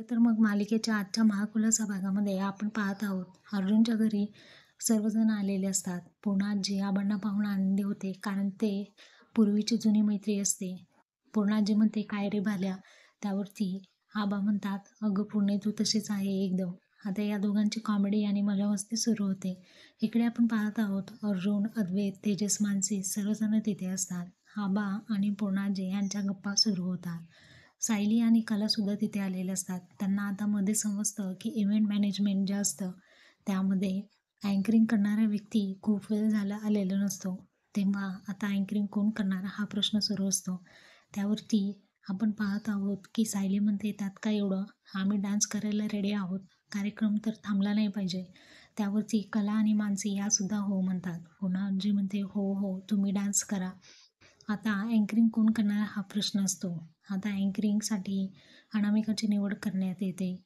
तर मग मालिकेच्या आजच्या महाखुलासा भागामध्ये आपण पाहत आहोत अर्जुनच्या घरी सर्वजण आलेले असतात. पूर्णाजी आबांना पाहून आनंदी होते कारण ते पूर्वीची जुनी मैत्री असते. पूर्णाजी म्हणते, काय रे भाल्या? त्यावरती आबा म्हणतात, अगं पूर्णे, तू तशीच आहे एकदम. आता या दोघांची कॉमेडी आणि मजामस्ती सुरू होते. इकडे आपण पाहत आहोत अर्जुन, अद्वैत, तेजस, मानसी सर्वजण तिथे असतात. आबा आणि पूर्णाजी यांच्या गप्पा सुरू होतात. सायली आणि कलासुद्धा तिथे आलेले असतात. त्यांना आता मध्ये समजतं की इव्हेंट मॅनेजमेंट जे असतं त्यामध्ये अँकरिंग करणारा व्यक्ती खूप वेळ झाला आलेला नसतो. तेव्हा आता अँकरिंग कोण करणार हा प्रश्न सुरू असतो. त्यावरती आपण पाहत आहोत की सायली म्हणते, त्यात काय एवढं, आम्ही डान्स करायला रेडी आहोत, कार्यक्रम तर थांबला नाही पाहिजे. त्यावरती कला आणि मानसी यासुद्धा हो म्हणतात. पुन्हा जी म्हणते, हो हो तुम्ही डान्स करा. आता अँकरिंग कोण करणार हा प्रश्न असतो. आता अँकरिंगसाठी अनामिकाची निवड करण्यात येते.